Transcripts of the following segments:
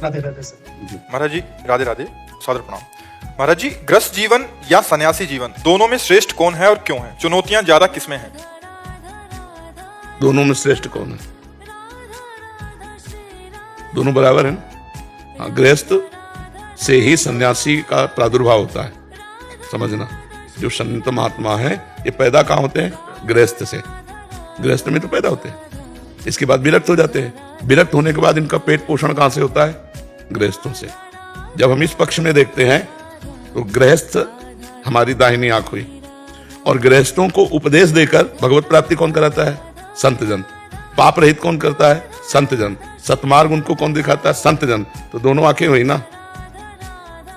Radhe Radhe sir. महाराज जी राधे राधे, सादर प्रणाम। महाराज जी, गृहस्थ जीवन या सन्यासी जीवन, दोनों में श्रेष्ठ कौन है और क्यों है? चुनौतियां ज्यादा किसमें हैं? दोनों में श्रेष्ठ कौन है? दोनों बराबर है ना। हाँ, गृहस्थ से ही सन्यासी का प्रादुर्भाव होता है, समझना। जो संत महात्मा है ये पैदा कहाँ होते हैं? गृहस्थ से। गृहस्थ में तो पैदा होते हैं, इसके बाद विरक्त हो जाते हैं। विरक्त होने के बाद इनका पेट पोषण कहाँ से होता है? गृहस्थों से। जब हम इस पक्ष में देखते हैं तो गृहस्थ हमारी दाहिनी आंख हुई, और गृहस्थों को उपदेश देकर भगवत प्राप्ति कौन कराता है? संत जन। पाप रहित कौन करता है? संत जन। सतमार्ग उनको कौन दिखाता है? संत जन। तो दोनों आंखें हुई ना,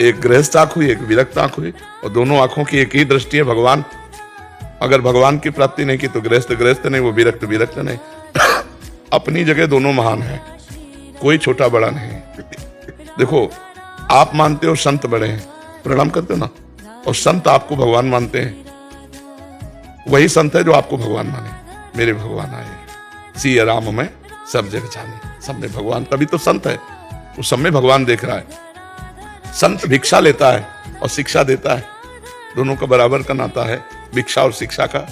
एक गृहस्थ आंख हुई, एक विरक्त आंख हुई, और दोनों आंखों की एक ही दृष्टि है भगवान। अगर भगवान की प्राप्ति नहीं की तो गृहस्थ गृहस्थ नहीं, वो विरक्त विरक्त नहीं। अपनी जगह दोनों महान हैं, कोई छोटा बड़ा नहीं। देखो, आप मानते हो संत बड़े हैं, प्रणाम करते हो ना, और संत आपको भगवान मानते हैं। वही संत है जो आपको भगवान माने। मेरे भगवान आए सिया राम में सब जग जाने, सब में भगवान, तभी तो संत है। वो सब में भगवान देख रहा है। संत भिक्षा लेता है और शिक्षा देता है, दोनों का बराबर का नाता है, भिक्षा और शिक्षा का।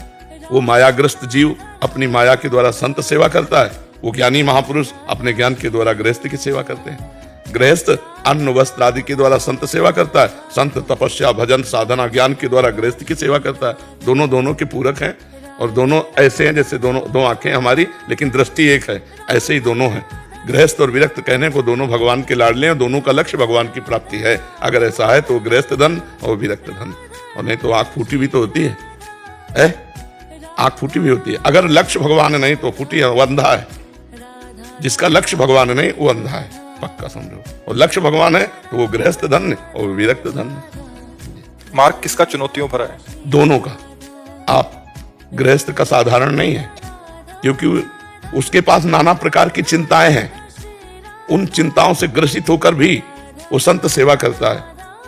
वो मायाग्रस्त जीव अपनी माया के द्वारा संत सेवा करता है, वो ज्ञानी महापुरुष अपने ज्ञान के द्वारा गृहस्थ की सेवा करते हैं। गृहस्थ अन्न वस्त्र आदि के द्वारा संत सेवा करता है, संत तपस्या भजन साधना ज्ञान के द्वारा गृहस्थ की सेवा करता है। दोनों दोनों के पूरक हैं, और दोनों ऐसे हैं जैसे दोनों दो आंखें हमारी, लेकिन दृष्टि एक है। ऐसे ही दोनों हैं। गृहस्थ और विरक्त कहने को दोनों भगवान के लाडले हैं, दोनों का लक्ष्य भगवान की प्राप्ति है। अगर ऐसा है तो गृहस्थ धन और विरक्त धन, और नहीं तो आंख फूटी भी तो होती है, आंख फूटी भी होती है। अगर लक्ष्य भगवान नहीं तो फूटी है, वो अंधा है। जिसका लक्ष्य भगवान नहीं वो अंधा है, पक्का समझो। और लक्ष्य भगवान है तो वो गृहस्थ धन और विरक्त धन। मार्ग किसका चुनौतियों भरा है? दोनों का। आप गृहस्थ का साधारण नहीं है, क्योंकि उसके पास नाना प्रकार की चिंताएं हैं। उन चिंताओं से ग्रसित होकर भी वो संत सेवा करता है,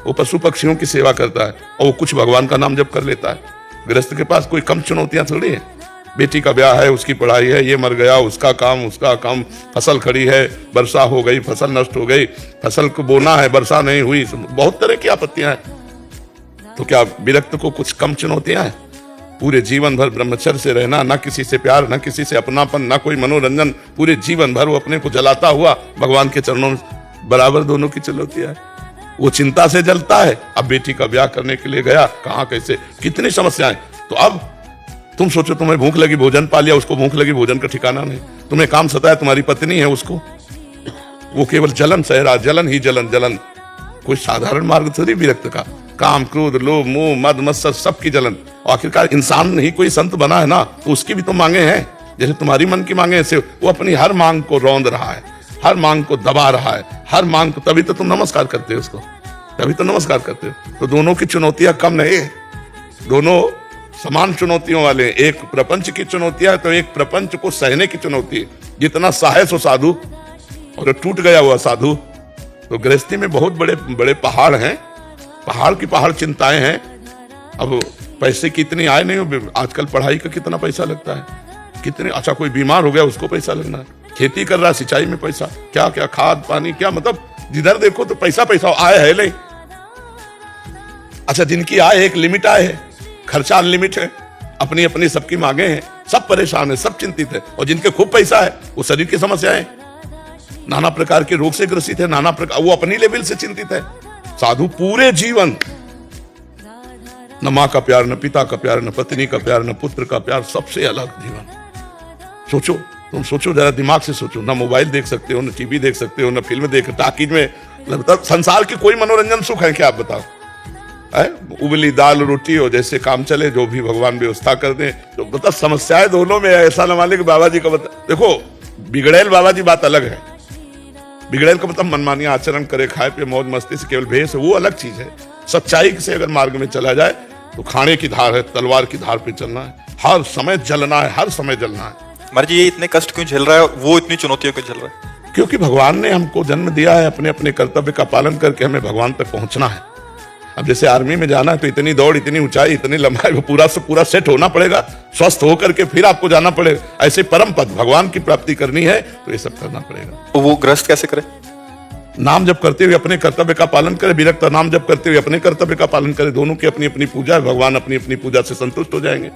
वो पशु पक्षियों की सेवा करता है, और वो कुछ भगवान का नाम जप कर लेता है। गृहस्थ के पास कोई कम चुनौतियां थोड़ी है। बेटी का ब्याह है, उसकी पढ़ाई है, ये मर गया, उसका काम, फसल खड़ी है, वर्षा हो गई, फसल नष्ट हो गई, फसल को बोना है, वर्षा नहीं हुई, बहुत तरह की आपत्तियां हैं। तो क्या विरक्त को कुछ कम चुनौतियां हैं? पूरे जीवन भर ब्रह्मचर्य से रहना, ना किसी से प्यार, ना किसी से अपनापन, ना कोई मनोरंजन, पूरे जीवन भर वो अपने को जलाता हुआ भगवान के चरणों में, बराबर दोनों की चुनौतियां है। वो चिंता से जलता है। अब बेटी का ब्याह करने के लिए गया, कहाँ कैसे, कितनी समस्याएं। तो अब तुम सोचो, तुम्हें भूख लगी, भोजन पा लिया, उसको भूख लगी, भोजन का ठिकाना नहीं। तुम्हें काम सताया, तुम्हारी पत्नी है, उसको वो केवल जलन सह रहा, जलन ही जलन जलन। कोई साधारण मार्ग थोड़ी विरक्त का। काम क्रोध लोभ मोह मद मत्सर सबकी जलन। आखिरकार इंसान नहीं कोई संत बना है ना, तो उसकी भी तो मांगे हैं। जैसे तुम्हारी मन की मांगे, ऐसे वो अपनी हर मांग को रौंद रहा है, हर मांग को दबा रहा है, हर मांग को। तभी तो तुम नमस्कार करते हो उसको, तभी तो नमस्कार करते हो। तो दोनों की चुनौतियां कम नहीं, दोनों समान चुनौतियों वाले। एक प्रपंच की चुनौतियां है तो एक प्रपंच को सहने की चुनौती है। जितना साहस हो साधु, और टूट गया हुआ साधु। तो गृहस्थी में बहुत बड़े बड़े पहाड़ हैं, पहाड़ की पहाड़ चिंताएं हैं। अब पैसे की इतनी आय नहीं हो, आजकल पढ़ाई का कितना पैसा लगता है, कितने। अच्छा, कोई बीमार हो गया उसको पैसा लगना है, खेती कर रहा है सिंचाई में पैसा, क्या क्या खाद पानी, क्या मतलब जिधर देखो तो पैसा पैसा। आय है नहीं। अच्छा, जिनकी आय एक लिमिट आय है, खर्चा अनलिमिट है, अपनी अपनी सबकी मांगे हैं, सब परेशान है, सब चिंतित है। और जिनके खूब पैसा है वो शरीर की समस्याएं, नाना प्रकार के रोग से ग्रसित है, नाना प्रकार, वो अपनी लेवल से चिंतित है। साधु पूरे जीवन न माँ का प्यार, न पिता का प्यार, न पत्नी का प्यार, न पुत्र का प्यार, सबसे अलग जीवन। सोचो, तुम सोचो जरा, दिमाग से सोचो। ना मोबाइल देख सकते हो, न टीवी देख सकते हो, न फिल्म देख, टाकीज में लगता संसार की कोई मनोरंजन सुख है क्या? आप बताओ। उबली दाल रोटी हो, जैसे काम चले, जो भी भगवान व्यवस्था कर दे। तो मतलब समस्याएं दोनों में। ऐसा न माने कि बाबा जी का देखो, बिगड़ेल बाबा जी बात अलग है। बिगड़ेल का मतलब मनमानी आचरण करे, खाए पे मौज मस्ती से केवल भेष, वो अलग चीज है। सच्चाई से अगर मार्ग में चला जाए तो खाने की धार है, तलवार की धार पे चलना है, हर समय जलना है, हर समय जलना है। महाराज जी, ये इतने कष्ट क्यों झेल रहा है, वो इतनी चुनौतियों क्यों झेल रहा है? क्योंकि भगवान ने हमको जन्म दिया है, अपने अपने कर्तव्य का पालन करके हमें भगवान तक पहुंचना है। अब जैसे आर्मी में जाना है तो इतनी दौड़, इतनी ऊंचाई, इतनी लंबाई, वो पूरा से पूरा सेट होना पड़ेगा, स्वस्थ होकर के फिर आपको जाना पड़ेगा। ऐसे परम पद भगवान की प्राप्ति करनी है तो ये सब करना पड़ेगा। तो वो गृहस्थ कैसे करे? नाम जप करते हुए अपने कर्तव्य का पालन करे, विरक्त नाम जप करते हुए अपने कर्तव्य का पालन करे। दोनों की अपनी अपनी पूजा है, भगवान अपनी अपनी पूजा से संतुष्ट हो जाएंगे।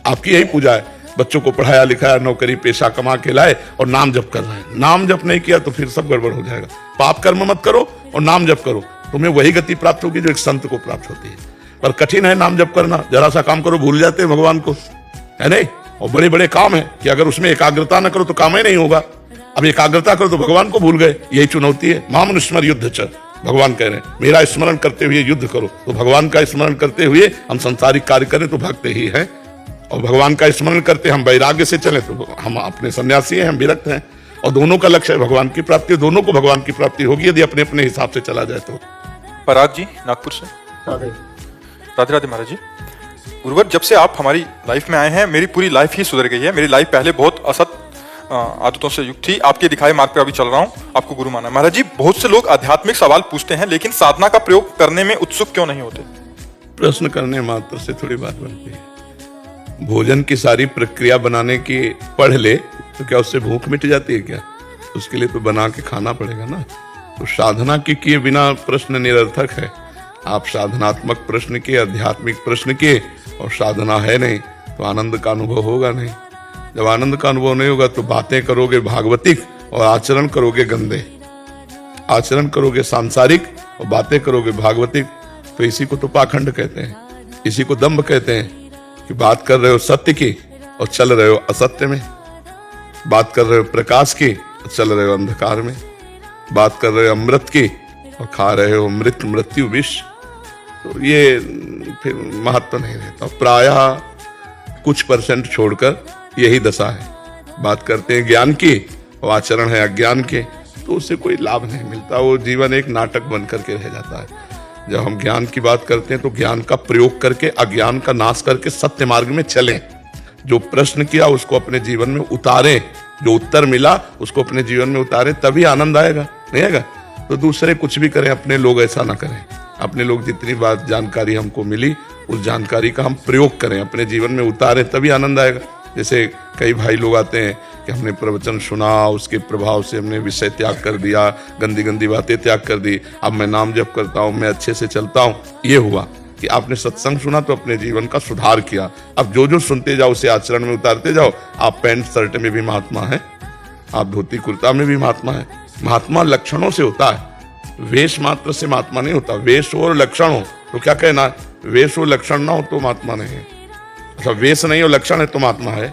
आपकी यही पूजा है, बच्चों को पढ़ाया लिखाया, नौकरी पेशा कमा के लाए और नाम जप कर रहे हैं। नाम जप नहीं किया तो फिर सब गड़बड़ हो जाएगा। पाप कर्म मत करो और नाम जप करो, तुम्हें वही गति प्राप्त होगी जो एक संत को प्राप्त होती है। पर कठिन है नाम जप करना, जरा सा काम करो भूल जाते हैं भगवान को, है नहीं। और बड़े बड़े काम है कि अगर उसमें एकाग्रता न करो तो काम ही नहीं होगा। अब एकाग्रता करो तो भगवान को भूल गए, यही चुनौती है। मामनुस्मर युद्ध च, भगवान कह रहे हैं मेरा स्मरण करते हुए युद्ध करो। तो भगवान का स्मरण करते हुए हम संसारिक कार्य करें तो भक्त ही हैं, और भगवान का स्मरण करते हम वैराग्य से चले तो हम अपने सन्यासी हैं, हम विरक्त हैं। और दोनों का लक्ष्य है भगवान की प्राप्ति, दोनों को भगवान की प्राप्ति होगी यदि अपने अपने हिसाब से चला जाए तो। पराग जी नागपुर से। राधे राधे महाराज जी। गुरुवर, जब से आप हमारी लाइफ में आए हैं मेरी पूरी लाइफ ही सुधर गई है। मेरी लाइफ पहले बहुत असत आदतों से युक्त थी, आपके दिखाए मार्ग पर अभी चल रहा हूँ, आपको गुरु माना। महाराज जी, बहुत से लोग आध्यात्मिक सवाल पूछते हैं लेकिन साधना का प्रयोग करने में उत्सुक क्यों नहीं होते? प्रश्न करने मात्र से थोड़ी बात बनती है। भोजन की सारी प्रक्रिया बनाने की पढ़ ले तो क्या उससे भूख मिट जाती है क्या? उसके लिए तो बना के खाना पड़ेगा ना। तो साधना के किए बिना प्रश्न निरर्थक है। आप साधनात्मक प्रश्न किए, आध्यात्मिक प्रश्न किए और साधना है नहीं तो आनंद का अनुभव होगा नहीं। जब आनंद का अनुभव नहीं होगा तो बातें करोगे भागवतिक और आचरण करोगे गंदे। आचरण करोगे सांसारिक और बातें करोगे भागवतिक, तो इसी को तो पाखंड कहते हैं, इसी को दंभ कहते हैं कि बात कर रहे हो सत्य की और चल रहे हो असत्य में, बात कर रहे हो प्रकाश की और चल रहे हो अंधकार में, बात कर रहे हो अमृत की और खा रहे हो मृत मृत्यु विष। तो ये फिर महत्व नहीं रहता। प्रायः कुछ परसेंट छोड़कर यही दशा है। बात करते हैं ज्ञान की और आचरण है अज्ञान के, तो उससे कोई लाभ नहीं मिलता। वो जीवन एक नाटक बन करके रह जाता है। जब हम ज्ञान की बात करते हैं तो ज्ञान का प्रयोग करके अज्ञान का नाश करके सत्य मार्ग में चलें। जो प्रश्न किया उसको अपने जीवन में उतारें, जो उत्तर मिला उसको अपने जीवन में उतारें, तभी आनंद आएगा। नहीं आएगा तो दूसरे कुछ भी करें, अपने लोग ऐसा ना करें। अपने लोग जितनी बात जानकारी हमको मिली उस जानकारी का हम प्रयोग करें, अपने जीवन में उतारें, तभी आनंद आएगा। जैसे कई भाई लोग आते हैं कि हमने प्रवचन सुना, उसके प्रभाव से हमने विषय त्याग कर दिया, गंदी गंदी बातें त्याग कर दी, अब मैं नाम जप करता हूँ, मैं अच्छे से चलता हूँ। ये हुआ कि आपने सत्संग सुना तो अपने जीवन का सुधार किया। अब जो जो सुनते जाओ उसे आचरण में उतारते जाओ। आप पैंट शर्ट में भी महात्मा है, आप धोती कुर्ता में भी महात्मा है। महात्मा लक्षणों से होता है, वेश मात्र से महात्मा नहीं होता। वेश और लक्षण हो तो क्या कहना है, वेश और लक्षण ना हो तो महात्मा नहीं है। अच्छा, वेश नहीं हो लक्षण है तो महात्मा है।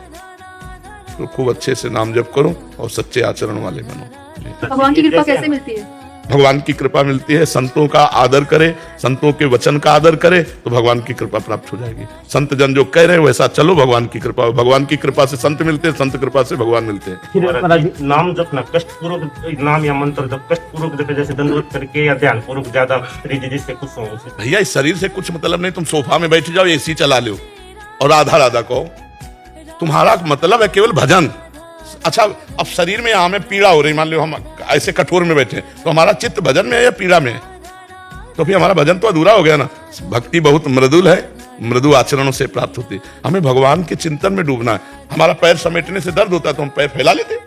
तो खूब अच्छे से नाम जप करो और सच्चे आचरण वाले बनो। भगवान की कृपा कैसे मिलती है? भगवान की कृपा मिलती है, संतों का आदर करे, संतों के वचन का आदर करे तो भगवान की कृपा प्राप्त हो जाएगी। संत जन जो कह रहे हैं वैसा चलो, भगवान की कृपा। भगवान की कृपा से संत मिलते हैं, संत कृपा से भगवान मिलते हैं। फिर नाम जपना कष्टपूर्वक, नाम या मंत्र जब कष्टपूर्वक जपे, जैसे दंडवत करके या ध्यान पूर्वक, ज्यादा जिससे कुछ हो। भैया इस शरीर से कुछ मतलब नहीं। तुम सोफा में बैठ जाओ, एसी चला लो और राधा राधा कहो, तुम्हारा मतलब है केवल भजन। अच्छा, अब शरीर में हमें पीड़ा हो रही, मान लो हम ऐसे कठोर में बैठे तो हमारा चित्त भजन में है या पीड़ा में है? तो फिर हमारा भजन तो अधूरा हो गया ना। भक्ति बहुत मृदुल है, मृदु आचरणों से प्राप्त होती है। हमें भगवान के चिंतन में डूबना है। हमारा पैर समेटने से दर्द होता है तो हम पैर फैला लेते।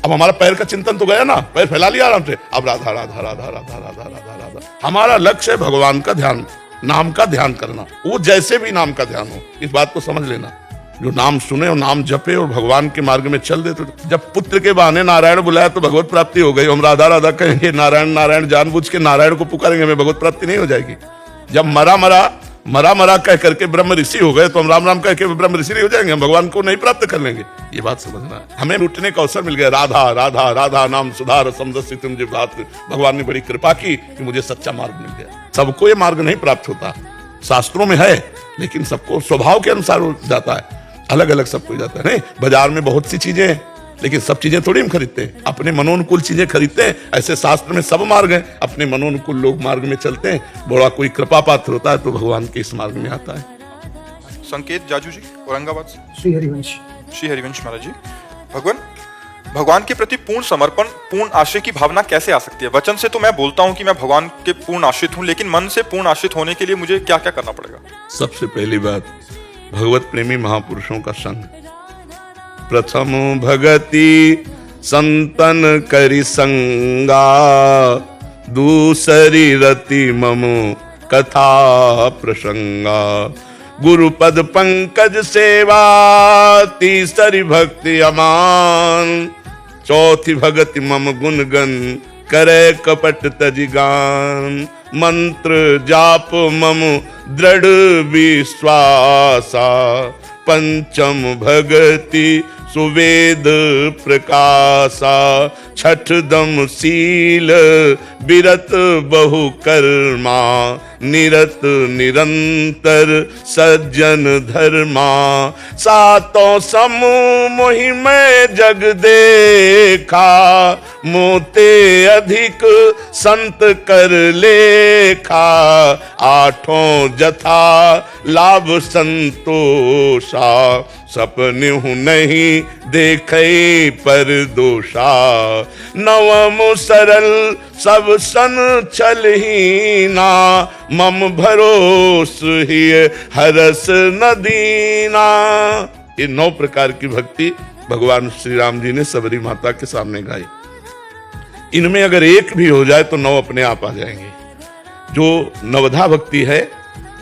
अब हमारा पैर का चिंतन तो गया ना, पैर फैला लिया आराम से। अब राधा राधा राधा राधा राधा राधा राधा, हमारा लक्ष्य है भगवान का ध्यान, नाम का ध्यान करना। वो जैसे भी नाम का ध्यान हो, इस बात को समझ लेना। जो नाम सुने और नाम जपे और भगवान के मार्ग में चल दे, तो जब पुत्र के बहाने नारायण बुलाया तो भगवत प्राप्ति हो गई। हम राधा राधा कहेंगे, नारायण नारायण जानबूझ के नारायण को पुकारेंगे, हमें भगवत प्राप्ति नहीं हो जाएगी। जब मरा मरा कह करके ब्रह्म ऋषि हो गए तो हम राम राम कह के ब्रह्म ऋषि नहीं हो जाएंगे, हम भगवान को नहीं प्राप्त कर लेंगे। ये बात समझना है। हमें लूटने का अवसर मिल गया। राधा राधा राधा नाम सुधार समदस्य तुम जो बात, भगवान ने बड़ी कृपा की कि मुझे सच्चा मार्ग मिल गया। सबको ये मार्ग नहीं प्राप्त होता, शास्त्रों में है, लेकिन सबको स्वभाव के अनुसार हो जाता है, अलग अलग सबको जाता है। नहीं, बाजार में बहुत सी चीजें हैं लेकिन सब चीजें थोड़ी हम खरीदते हैं, अपने मनोनुकूल चीजें खरीदते हैं। ऐसे शास्त्र में सब मार्ग हैं, अपने मनोनुकूल लोग मार्ग में चलते हैं। बड़ा कोई कृपा पात्र होता है तो भगवान के इस मार्ग में आता है। संकेत जाजू जी औरंगाबाद से। श्री हरिवंश। श्री हरिवंश महाराज जी, भगवान के प्रति पूर्ण समर्पण, पूर्ण आश्रय की भावना कैसे आ सकती है? वचन से तो मैं बोलता हूँ कि मैं भगवान के पूर्ण आश्रित हूँ, लेकिन मन से पूर्ण आश्रित होने के लिए मुझे क्या क्या करना पड़ेगा? सबसे पहली बात, भगवत प्रेमी महापुरुषों का संग। प्रथम भगति संतन करि संगा, दूसरी रति मम कथा प्रसंगा। गुरुपद पंकज सेवा तीसरी भक्ति अमान। चौथी भगति मम गुणगन करे कपट तजिगान। मंत्र जाप मम दृढ़ विश्वासा। पंचम भगति सुवेद प्रकाशा। छठ दम शील बिरत बहु कर्मा। निरत निरंतर सज्जन धर्मा। सातों समूह मोहि में जग देखा। मोते अधिक संत कर लेखा। आठों जथा लाभ संतोषा। सपने हूँ नहीं देखे पर दोषा। नवम सरल सब सन छलहीना। मम भरोस ही हरस न दीना। ये 9 प्रकार की भक्ति भगवान श्री राम जी ने सबरी माता के सामने गाई। इनमें अगर एक भी हो जाए तो 9 अपने आप आ जाएंगे। जो नवधा भक्ति है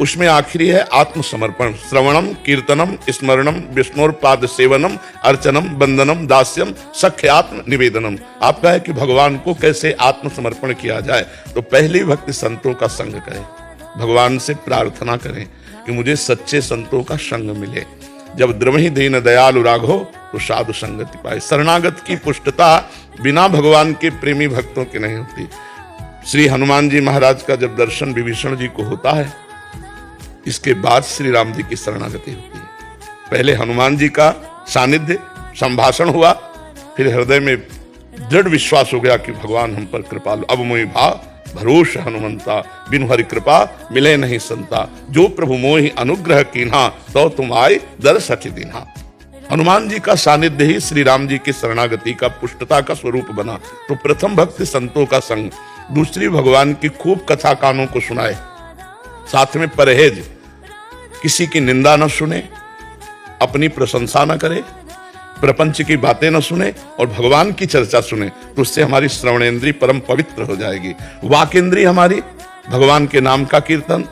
उसमें आखिरी है आत्मसमर्पण। श्रवणम कीर्तनम स्मरणम विष्णुपाद सेवनम अर्चनम वंदनम दास्यम सख्यात्म निवेदनम। आपका है कि भगवान को कैसे आत्मसमर्पण किया जाए, तो पहली भक्ति संतों का संग करें। भगवान से प्रार्थना करें कि मुझे सच्चे संतों का संग मिले। जब द्रवहि दीन दयालु राघो तो साधु संगति पाए। शरणागत की पुष्टता बिना भगवान के प्रेमी भक्तों की नहीं होती। श्री हनुमान जी महाराज का जब दर्शन विभीषण जी को होता है, इसके बाद श्री राम जी की शरणागति होती है। पहले हनुमान जी का सानिध्य संभाषण हुआ, फिर हृदय में दृढ़ विश्वास हो गया कि भगवान हम पर कृपालु। अब मोहि भाव भरोस हनुमंता। बिनु हरि कृपा मिले नहीं संता। जो प्रभु मोहि अनुग्रह कीन्हा तो तुम आए दर्शक दीन्हा। हनुमान जी का सानिध्य ही श्री राम जी की शरणागति का पुष्टता का स्वरूप बना। तो प्रथम भक्ति संतों का संग, दूसरी भगवान की खूब कथा कानों को सुनाए, साथ में परहेज, किसी की निंदा न सुने, अपनी प्रशंसा न करे, प्रपंच की बातें न सुने और भगवान की चर्चा सुने, तो उससे हमारी श्रवणेंद्री परम पवित्र हो जाएगी। वाकेंद्री हमारी भगवान के नाम का कीर्तन,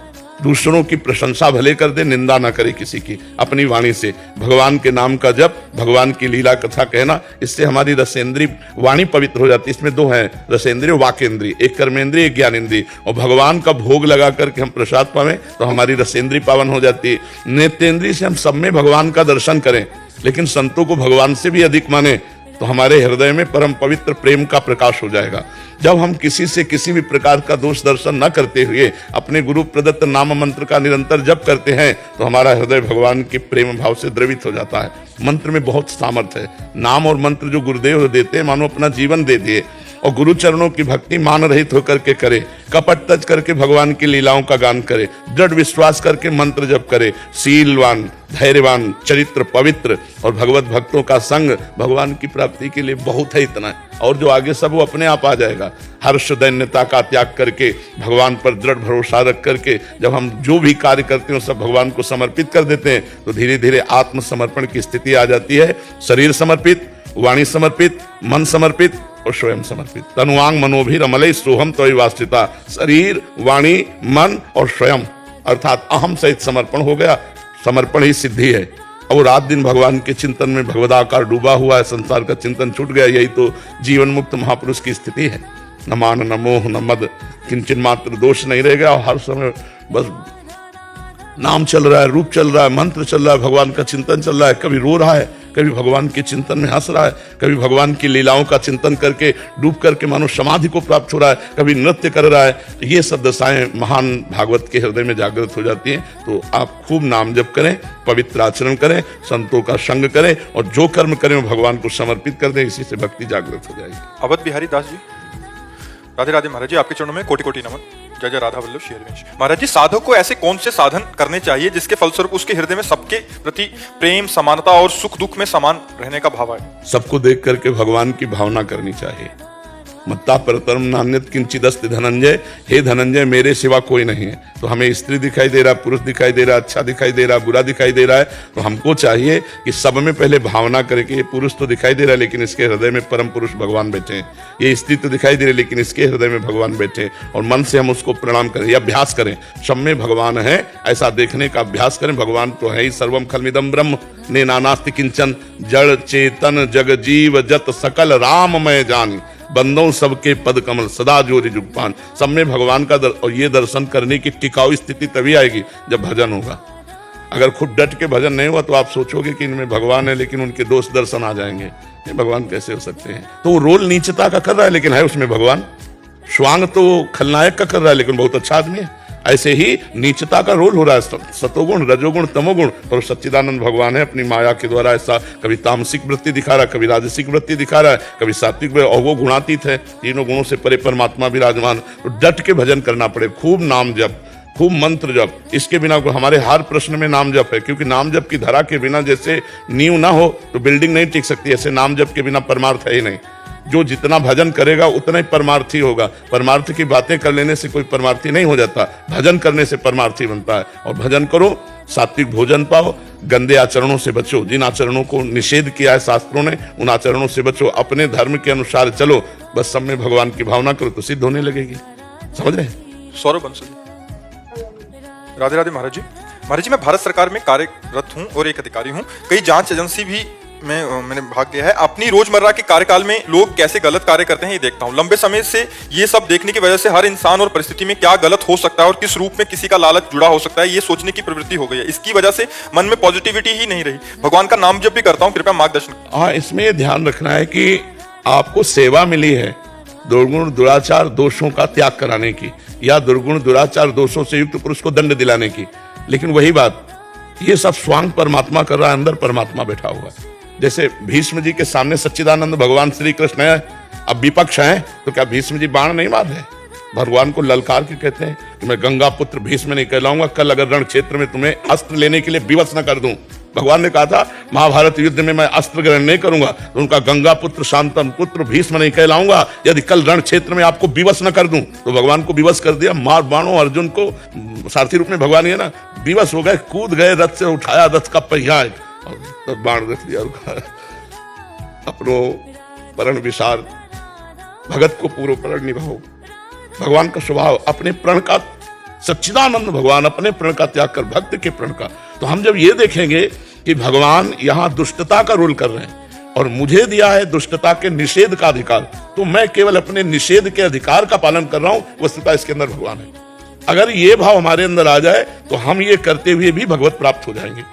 दूसरों की प्रशंसा भले कर दे, निंदा ना करे किसी की, अपनी वाणी से भगवान के नाम का जप, भगवान की लीला कथा कहना, इससे हमारी रसेंद्री वाणी पवित्र हो जाती है। इसमें 2 हैं, रसेंद्रिय वाकेंद्री, एक कर्मेंद्रिय एक ज्ञानेंद्रिय। और भगवान का भोग लगा करके हम प्रसाद पावें तो हमारी रसेंद्री पावन हो जाती है। नेत्रेंद्रिय से हम सब में भगवान का दर्शन करें, लेकिन संतों को भगवान से भी अधिक माने तो हमारे हृदय में परम पवित्र प्रेम का प्रकाश हो जाएगा। जब हम किसी से किसी भी प्रकार का दोष दर्शन न करते हुए अपने गुरु प्रदत्त नाम मंत्र का निरंतर जप करते हैं तो हमारा हृदय भगवान के प्रेम भाव से द्रवित हो जाता है। मंत्र में बहुत सामर्थ्य है। नाम और मंत्र जो गुरुदेव देते हैं मानो अपना जीवन दे दिए। और गुरु चरणों की भक्ति मान रहित होकर के करे, कपट तज करके भगवान की लीलाओं का गान करे, दृढ़ विश्वास करके मंत्र जप करे, शीलवान, धैर्यवान, चरित्र पवित्र और भगवत भक्तों का संग भगवान की प्राप्ति के लिए बहुत है। इतना है और जो आगे सब वो अपने आप आ जाएगा। हर्ष दैन्यता का त्याग करके भगवान पर दृढ़ भरोसा रख करके जब हम जो भी कार्य करते हैं सब भगवान को समर्पित कर देते हैं तो धीरे धीरे आत्मसमर्पण की स्थिति आ जाती है। शरीर समर्पित, वाणी समर्पित, मन समर्पित और स्वयं समर्पित। तनुवांग मनोभिर अमले सोहम त्वयि वास्तिता। शरीर, वाणी, मन और स्वयं अर्थात अहम सहित समर्पण हो गया। समर्पण ही सिद्धि है। और रात दिन भगवान के चिंतन में भगवदाकार डूबा हुआ है, संसार का चिंतन छूट गया। यही तो जीवन मुक्त महापुरुष की स्थिति है। न मान, न मोह, न मद, किंचन मात्र दोष नहीं रह गया। और हर समय बस नाम चल रहा है, रूप चल रहा है, मंत्र चल रहा है, भगवान का चिंतन चल रहा है। कभी रो रहा है, कभी भगवान के चिंतन में हंस रहा है, कभी भगवान की लीलाओं का चिंतन करके डूब करके मानो समाधि को प्राप्त हो रहा है, कभी नृत्य कर रहा है। ये सब दशाएं महान भागवत के हृदय में जागृत हो जाती हैं। तो आप खूब नाम जप करें, पवित्र आचरण करें, संतों का संग करें और जो कर्म करें वो भगवान को समर्पित कर दें। इसी से भक्ति जागृत हो जाएगी। अवध बिहारी दास जी, राधे राधे महाराज जी, आपके चरणों में कोटि कोटि नमन। जय जय राधा वल्लभ श्री हरिवंश। महाराज जी, साधक को ऐसे कौन से साधन करने चाहिए जिसके फलस्वरूप उसके हृदय में सबके प्रति प्रेम, समानता और सुख दुख में समान रहने का भाव आए? सबको देख करके भगवान की भावना करनी चाहिए। मत्ता परतरम नान्यत किंचिदस्ति धनंजय, हे धनंजय मेरे सिवा कोई नहीं है। तो हमें स्त्री दिखाई दे रहा, पुरुष दिखाई दे रहा, अच्छा दिखाई दे रहा, बुरा दिखाई दे रहा है, तो हमको चाहिए कि सब में पहले भावना करें कि ये पुरुष तो दिखाई दे रहा है लेकिन इसके हृदय में परम पुरुष भगवान बैठे हैं, ये स्त्री तो दिखाई दे रही है लेकिन इसके हृदय में भगवान बैठे हैं, और मन से हम उसको प्रणाम करें या अभ्यास करें, सब में भगवान है ऐसा देखने का अभ्यास करें। भगवान तो है ही, सर्वम खलमिदम ब्रह्म ने नानास्ति किंचन, जड़ चेतन जग जीव जत सकल राम मैं जानी, बंदों सबके पद कमल सदा जोरी जुगपान। सब में भगवान का और ये दर्शन करने की टिकाऊ स्थिति तभी आएगी जब भजन होगा। अगर खुद डट के भजन नहीं हुआ तो आप सोचोगे कि इनमें भगवान है लेकिन उनके दोस्त दर्शन आ जाएंगे, ये भगवान कैसे हो सकते हैं। तो वो रोल नीचता का कर रहा है लेकिन है उसमें भगवान, स्वांग तो खलनायक का कर रहा है लेकिन बहुत अच्छा आदमी है। ऐसे ही नीचता का रोल हो रहा है, सतोगुण रजोगुण तमोगुण, और सच्चिदानंद भगवान है अपनी माया के द्वारा ऐसा कभी तामसिक वृत्ति दिखा रहा है, कभी राजसिक वृत्ति दिखा रहा है, कभी सात्विक, और वो गुणातीत है, तीनों गुणों से परे परमात्मा विराजमान। तो डट के भजन करना पड़े, खूब नाम जप, खूब मंत्र जप, इसके बिना हमारे हर प्रश्न में नाम जप है, क्योंकि नाम जप की धरा के बिना जैसे नींव ना हो तो बिल्डिंग नहीं टिक सकती, ऐसे नाम जप के बिना परमार्थ है ही नहीं। जो जितना भजन करेगा उतना ही परमार्थी होगा। परमार्थ की बातें कर लेने से कोई परमार्थी नहीं हो जाता, भजन करने से परमार्थी बनता है। और भजन करो, सात्विक भोजन पाओ, गंदे आचरणों से बचो, जिन आचरणों को निषेध किया है शास्त्रों ने उन आचरणों से बचो, अपने धर्म के अनुसार चलो, बस सब में भगवान की भावना करो तो सिद्ध होने लगेगी। समझ रहे हैं? सौरभ बंसल। राधे राधे महाराज जी। महाराज जी, मैं भारत सरकार में कार्यरत हूँ और एक अधिकारी हूँ। कई जांच एजेंसी भी मैंने भाग लिया है। अपनी रोजमर्रा के कार्यकाल में लोग कैसे गलत कार्य करते हैं ये देखता हूँ। लंबे समय से ये सब देखने की वजह से हर इंसान और परिस्थिति में क्या गलत हो सकता है और किस रूप में किसी का लालच जुड़ा हो सकता है, ये सोचने की प्रवृत्ति हो गई है। इसकी वजह से मन में पॉजिटिविटी ही नहीं रही। भगवान का नाम जब भी करता हूँ, कृपया मार्गदर्शन। हाँ, इसमें ये ध्यान रखना है कि आपको सेवा मिली है दुर्गुण दुराचार दोषों का त्याग कराने की, या दुर्गुण दुराचार दोषों से युक्त पुरुष को दंड दिलाने की। लेकिन वही बात, ये सब स्वांग परमात्मा कर रहा है, अंदर परमात्मा बैठा हुआ है। जैसे भीष्म जी के सामने सच्चिदानंद भगवान श्री कृष्ण है, अब विपक्ष है, तो क्या भीष्म जी बाण नहीं मार रहे? भगवान को ललकार के कहते हैं कि मैं गंगा पुत्र भीष्म नहीं कहलाऊंगा, कल अगर रण क्षेत्र में तुम्हें अस्त्र लेने के लिए विवश न कर दूं। भगवान ने कहा था महाभारत युद्ध में मैं अस्त्र ग्रहण नहीं करूंगा, तो उनका गंगा पुत्र शांतन पुत्र भीष्म नहीं कहलाऊंगा यदि कल रण क्षेत्र में आपको विवश न कर दूं। तो भगवान को विवश कर दिया, मार बाणों अर्जुन को, सारथी रूप में भगवान है ना, विवश हो गए, कूद गए, रथ से उठाया रथ का पहिया और बाण रख दिया, अपनो प्रण विसार, भगत को पूर्व प्रण निभाओ। भगवान का स्वभाव अपने प्रण का, सच्चिदानंद भगवान अपने प्रण का त्याग कर भक्त के प्रण का। तो हम जब ये देखेंगे कि भगवान यहां दुष्टता का रोल कर रहे हैं और मुझे दिया है दुष्टता के निषेध का अधिकार, तो मैं केवल अपने निषेध के अधिकार का पालन कर रहा हूं, वस्तुतः इसके अंदर भगवान है। अगर ये भाव हमारे अंदर आ जाए तो हम ये करते हुए भी भगवत प्राप्त हो जाएंगे।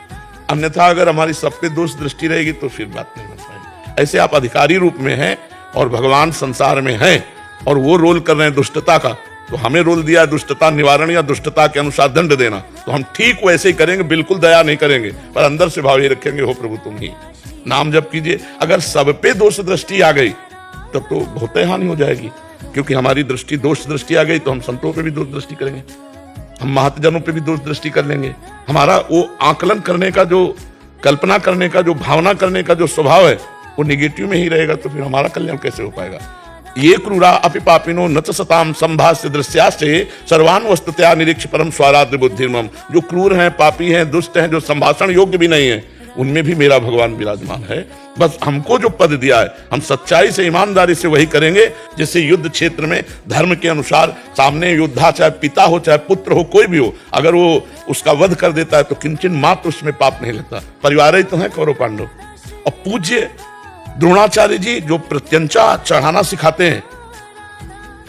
अन्यथा अगर हमारी सब पे दोष दृष्टि रहेगी तो फिर बात नहीं बन पाएगी। ऐसे आप अधिकारी रूप में हैं और भगवान संसार में हैं और वो रोल कर रहे हैं दुष्टता का, तो हमें रोल दिया दुष्टता निवारण या दुष्टता के अनुसार दंड देना, तो हम ठीक वैसे ही करेंगे, बिल्कुल दया नहीं करेंगे, पर अंदर से भाव ये रखेंगे, हो प्रभु तुम ही नाम जप कीजिए। अगर सब पे दोष दृष्टि आ गई तब तो बहुत हानि हो जाएगी, क्योंकि हमारी दृष्टि दोष दृष्टि आ गई तो हम संतों पे भी दोष दृष्टि करेंगे, हम महतजनों पे भी दोष दृष्टि कर लेंगे। हमारा वो आकलन करने का, जो कल्पना करने का, जो भावना करने का जो स्वभाव है वो निगेटिव में ही रहेगा, तो फिर हमारा कल्याण कैसे हो पाएगा। ये क्रूरा अपि पापिनो न च सताम संभाष्य दृश्यास्ते सर्वान वस्तुतया निरीक्ष परम स्वाराद्र बुद्धिर्मम। जो क्रूर हैं, पापी हैं, दुष्ट हैं, जो संभाषण योग्य भी नहीं है, उनमें भी मेरा भगवान विराजमान है। बस हमको जो पद दिया है हम सच्चाई से ईमानदारी से वही करेंगे, जिससे युद्ध क्षेत्र में धर्म के अनुसार सामने योद्धा चाहे पिता हो चाहे पुत्र हो, कोई भी हो, अगर वो उसका वध कर देता है तो किंचन मात्र उसमें पाप नहीं लगता। परिवार ही तो है कौरव पांडव। और पूज्य द्रोणाचार्य जी जो प्रत्यंचा चढ़ाना सिखाते हैं,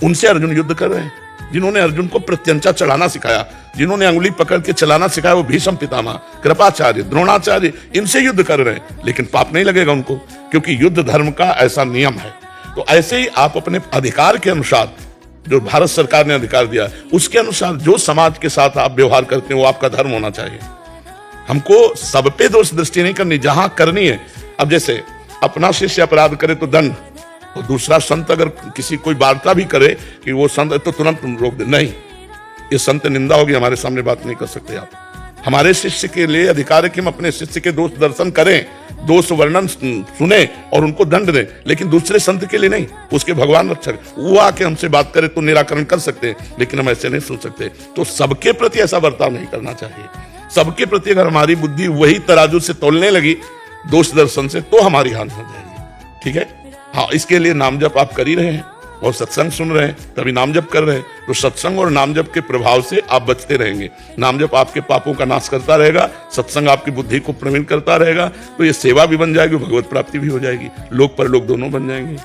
उनसे अर्जुन युद्ध कर रहे हैं। जिन्होंने अर्जुन को प्रत्यंचा चढ़ाना सिखाया, जिन्होंने अंगुली पकड़ के चलाना सिखाया, वो भीष्म पितामह, कृपाचार्य, द्रोणाचार्य, इनसे युद्ध कर रहे हैं, लेकिन पाप नहीं लगेगा उनको, क्योंकि युद्ध धर्म का ऐसा नियम है। तो ऐसे ही आप अपने अधिकार के अनुसार, जो भारत सरकार ने अधिकार दिया है, उसके अनुसार जो समाज के साथ आप व्यवहार करते हैं वो आपका धर्म होना चाहिए। हमको सब पे दोष दृष्टि नहीं करनी, जहां करनी है। अब जैसे अपना शिष्य अपराध करे तो दंड, तो दूसरा संत अगर किसी कोई वार्ता भी करे कि वो संत तो तुरंत रोक दे, नहीं, ये संत निंदा होगी, हमारे सामने बात नहीं कर सकते आप। हमारे शिष्य के लिए अधिकार है कि हम अपने शिष्य के दोष दर्शन करें, दोष वर्णन सुने और उनको दंड दें, लेकिन दूसरे संत के लिए नहीं। उसके भगवान रक्षक वो आके हमसे बात करे तो निराकरण कर सकते हैं, लेकिन हम ऐसे नहीं सुन सकते। तो सबके प्रति ऐसा बर्ताव नहीं करना चाहिए। सबके प्रति अगर हमारी बुद्धि वही तराजू से तोलने लगी दोष दर्शन से, तो हमारी हानि हो जाएगी। ठीक है, हाँ, इसके लिए नाम जप आप कर ही रहे हैं और सत्संग सुन रहे हैं, तभी नाम जप कर रहे हैं, तो सत्संग और नाम जप के प्रभाव से आप बचते रहेंगे। नाम जप आपके पापों का नाश करता रहेगा, सत्संग आपकी बुद्धि को प्रवीण करता रहेगा, तो ये सेवा भी बन जाएगी, भगवत प्राप्ति भी हो जाएगी, लोक परलोक दोनों बन जाएंगे।